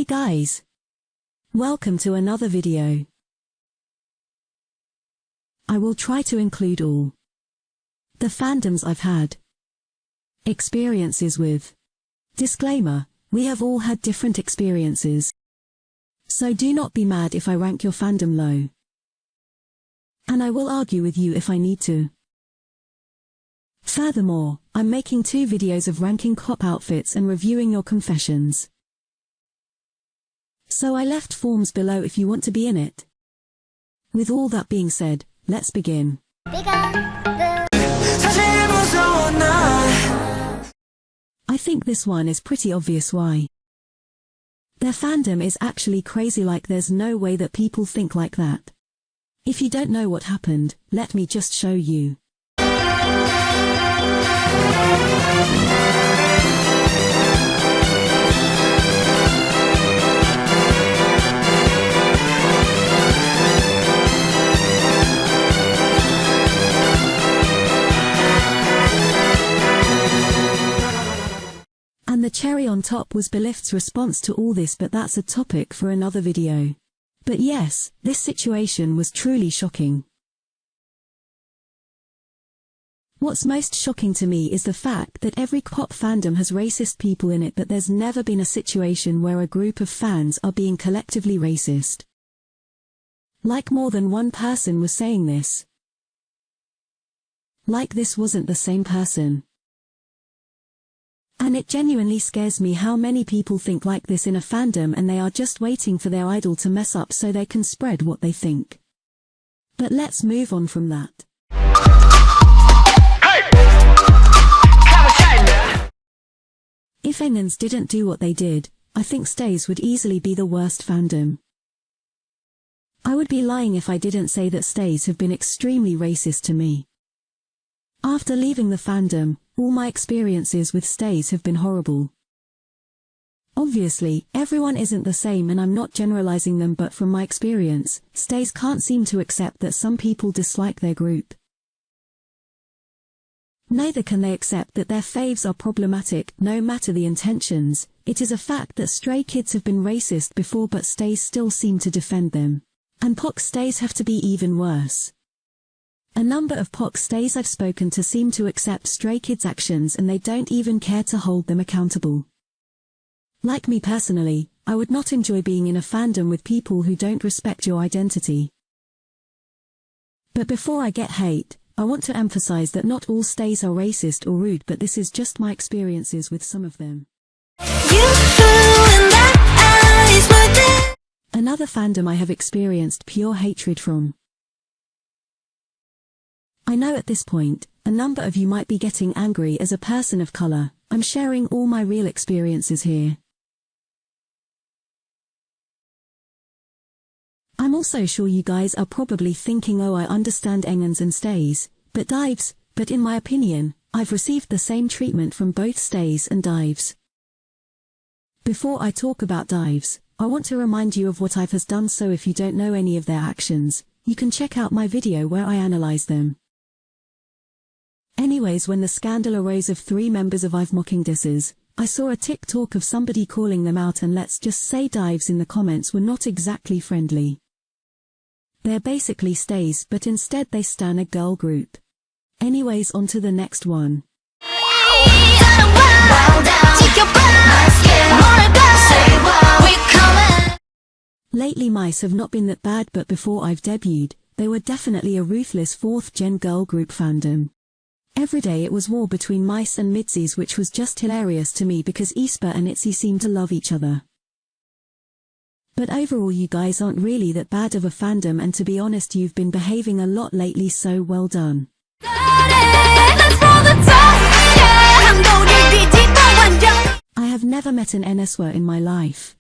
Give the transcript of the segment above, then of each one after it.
Hey guys! Welcome to another video. I will try to include all the fandoms I've had experiences with. Disclaimer, we have all had different experiences. So do not be mad if I rank your fandom low. And I will argue with you if I need to. Furthermore, I'm making 2 videos of ranking K-pop outfits and reviewing your confessions. So I left forms below if you want to be in it. With all that being said, let's begin. I think this one is pretty obvious why. Their fandom is actually crazy, like there's no way that people think like that. If you don't know what happened, let me just show you. And the cherry on top was Belif's response to all this, but that's a topic for another video. But yes, this situation was truly shocking. What's most shocking to me is the fact that every K-pop fandom has racist people in it, but there's never been a situation where a group of fans are being collectively racist. Like more than one person was saying this. Like this wasn't the same person. And it genuinely scares me how many people think like this in a fandom, and they are just waiting for their idol to mess up so they can spread what they think. But let's move on from that. If engenes didn't do what they did, I think 𝐭𝐸 would easily be the worst fandom. I would be lying if I didn't say that 𝐭𝐸 have been extremely racist to me. After leaving the fandom, all my experiences with 𝐭𝐸 have been horrible. Obviously, everyone isn't the same and I'm not generalizing them, but from my experience, 𝐭𝐸 can't seem to accept that some people dislike their group. Neither can they accept that their faves are problematic, no matter the intentions. It is a fact that Stray Kids have been racist before, but 𝐭𝐸 still seem to defend them. And POC 𝐭𝐸s have to be even worse. A number of POC 𝐭𝐸s I've spoken to seem to accept Stray Kids' actions and they don't even care to hold them accountable. Like me personally, I would not enjoy being in a fandom with people who don't respect your identity. But before I get hate, I want to emphasize that not all 𝐭𝐸s are racist or rude, but this is just my experiences with some of them. Another fandom I have experienced pure hatred from. I know at this point, a number of you might be getting angry. As a person of color, I'm sharing all my real experiences here. I'm also sure you guys are probably thinking, oh, I understand engenes and 𝐭𝐸s, but 𝐿𝐻𝑖ves, but in my opinion, I've received the same treatment from both 𝐭𝐸s and 𝐿𝐻𝑖ves. Before I talk about 𝐿𝐻𝑖ves, I want to remind you of what 𝐿𝐻𝑖ve has done, so if you don't know any of their actions, you can check out my video where I analyze them. Anyways, when the scandal arose of 3 members of 𝐿𝐻𝑖ve mocking disses, I saw a TikTok of somebody calling them out, and let's just say 𝐿𝐻𝑖ves in the comments were not exactly friendly. They're basically 𝐭𝐸s, but instead they stan a girl group. Anyways, on to the next one. Lately 𝐿𝐻𝑖ves have not been that bad, but before 𝐻𝐼ve debuted, they were definitely a ruthless 4th-gen girl group fandom. Every day it was war between 𝐻𝐼ce and midzy's, which was just hilarious to me because aespa and itzy seem to love each other. But overall you guys aren't really that bad of a fandom, and to be honest you've been behaving a lot lately, so well done. I have never met an nswer in my life.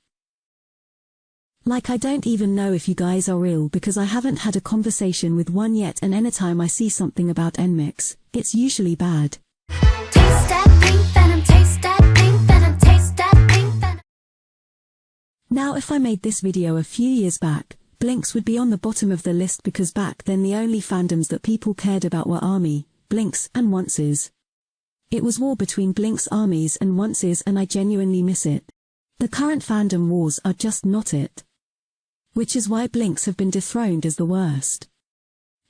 Like, I don't even know if you guys are real because I haven't had a conversation with one yet, and anytime I see something about nmixx, it's usually bad. Now if I made this video a few years back, blinks would be on the bottom of the list because back then the only fandoms that people cared about were ARMY, blinks, and 𝐭𝐚𝐠𝐬. It was war between blinks, ARMYs and 𝐭𝐚𝐠𝐬s, and I genuinely miss it. The current fandom wars are just not it. Which is why blinks have been dethroned as the worst.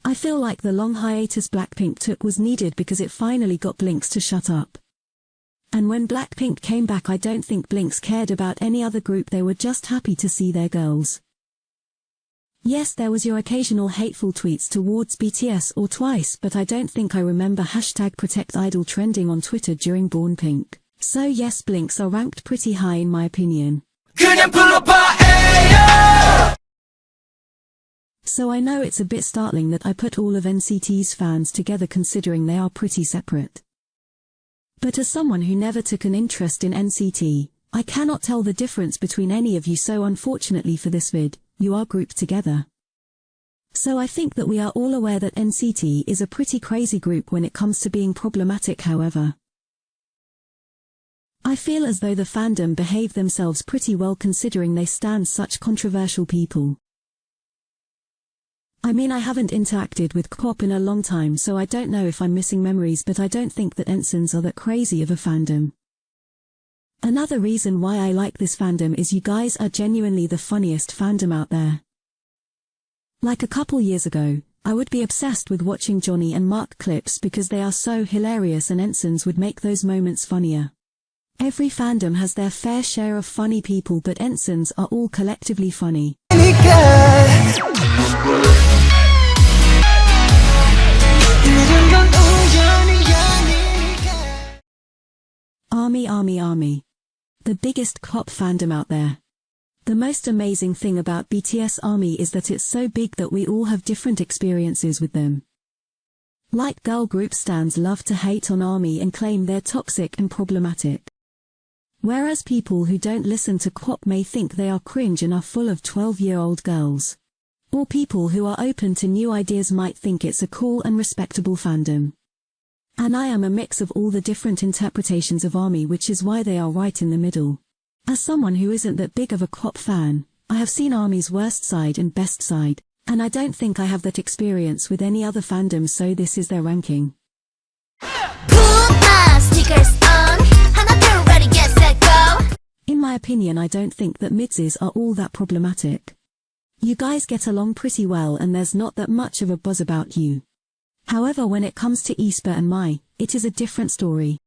I feel like the long hiatus Blackpink took was needed because it finally got blinks to shut up. And when Blackpink came back, I don't think blinks cared about any other group, they were just happy to see their girls. Yes, there was your occasional hateful tweets towards BTS or Twice, but I don't think I remember #ProtectIdol trending on Twitter during Born Pink. So yes, blinks are ranked pretty high in my opinion. So I know it's a bit startling that I put all of NCT's fans together considering they are pretty separate. But as someone who never took an interest in NCT, I cannot tell the difference between any of you, so unfortunately for this vid, you are grouped together. So I think that we are all aware that NCT is a pretty crazy group when it comes to being problematic. However, I feel as though the fandom behave themselves pretty well considering they stand such controversial people. I mean, I haven't interacted with K-pop in a long time, so I don't know if I'm missing memories, but I don't think that nswer's are that crazy of a fandom. Another reason why I like this fandom is you guys are genuinely the funniest fandom out there. Like a couple years ago, I would be obsessed with watching Johnny and Mark clips because they are so hilarious, and nswer's would make those moments funnier. Every fandom has their fair share of funny people, but nswer's are all collectively funny. ARMY. The biggest K-pop fandom out there. The most amazing thing about BTS ARMY is that it's so big that we all have different experiences with them. Like girl group stans love to hate on ARMY and claim they're toxic and problematic. Whereas people who don't listen to K-pop may think they are cringe and are full of 12-year-old girls. Or people who are open to new ideas might think it's a cool and respectable fandom. And I am a mix of all the different interpretations of ARMY, which is why they are right in the middle. As someone who isn't that big of a K-pop fan, I have seen ARMY's worst side and best side, and I don't think I have that experience with any other fandom, so this is their ranking. In my opinion, I don't think that midzy's are all that problematic. You guys get along pretty well and there's not that much of a buzz about you. However, when it comes to aespa and my, it is a different story.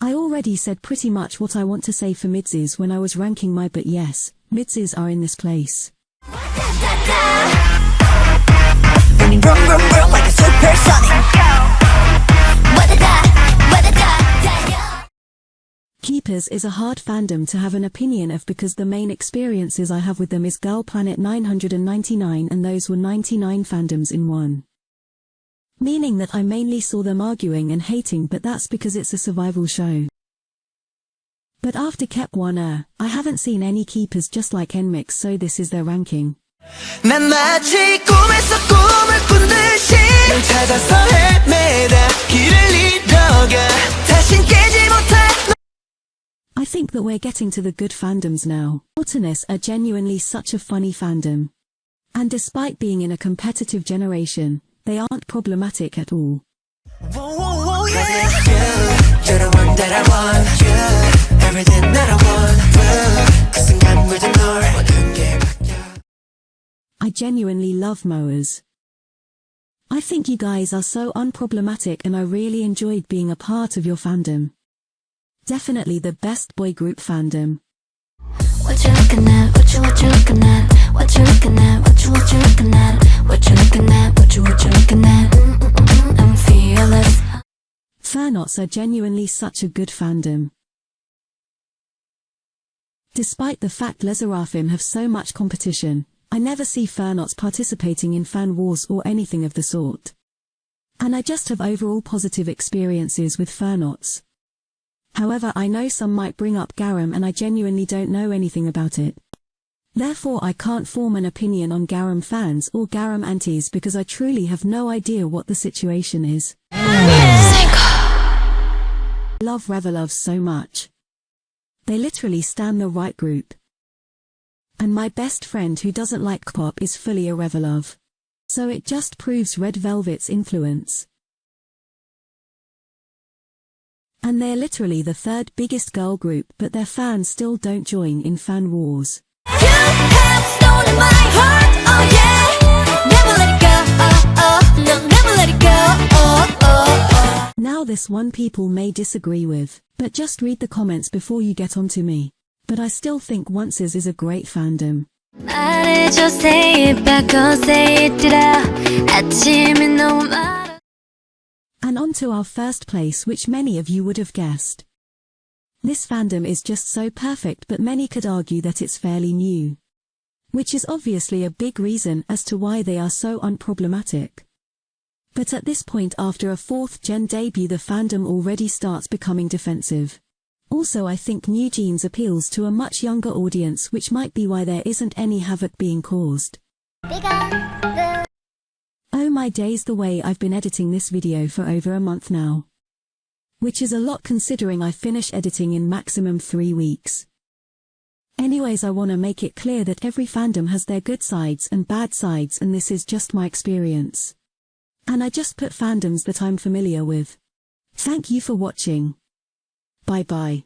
I already said pretty much what I want to say for midzy's when I was ranking my, but yes, midzy's are in this place. Keepers is a hard fandom to have an opinion of because the main experiences I have with them is Girl Planet 999, and those were 99 fandoms in one. Meaning that I mainly saw them arguing and hating, but that's because it's a survival show. But after 𝐻1, I haven't seen any keepers just like nmixx, so this is their ranking. I think that we're getting to the good fandoms now. Atiny are genuinely such a funny fandom. And despite being in a competitive generation, they aren't problematic at all. I genuinely love 𝐭𝐚𝐠𝐬. I think you guys are so unproblematic and I really enjoyed being a part of your fandom. Definitely the best boy group fandom. What you looking at? What you looking at? What you looking at? What you looking at? What you looking at? What you looking at? I'm fearless. Fearnots are genuinely such a good fandom. Despite the fact lesserafim have so much competition, I never see fearnots participating in fan wars or anything of the sort. And I just have overall positive experiences with fearnots. However, I know some might bring up garam and I genuinely don't know anything about it. Therefore I can't form an opinion on garam fans or garam antis because I truly have no idea what the situation is. I love reveluv so much. They literally stand the right group. And my best friend who doesn't like K-pop is fully a reveluv. So it just proves Red Velvet's influence. And and they're literally the third biggest girl group, but their fans still don't join in fan wars. You have stolen my heart, oh yeah. Never let it go, oh oh, no, never let it go, oh oh oh. Now this one people may disagree with, but just read the comments before you get onto me. But I still think _nctzens is a great fandom. 말해줘, say it back, oh say it 아침에 너무 많아. And on to our first place, which many of you would have guessed. This fandom is just so perfect, but many could argue that it's fairly new. Which is obviously a big reason as to why they are so unproblematic. But at this point, after a 4th gen debut, the fandom already starts becoming defensive. Also, I think newjeans appeals to a much younger audience, which might be why there isn't any havoc being caused. Oh my days, the way I've been editing this video for over a month now. Which is a lot considering I finish editing in maximum 3 weeks. Anyways, I wanna make it clear that every fandom has their good sides and bad sides, and this is just my experience. And I just put fandoms that I'm familiar with. Thank you for watching. Bye bye.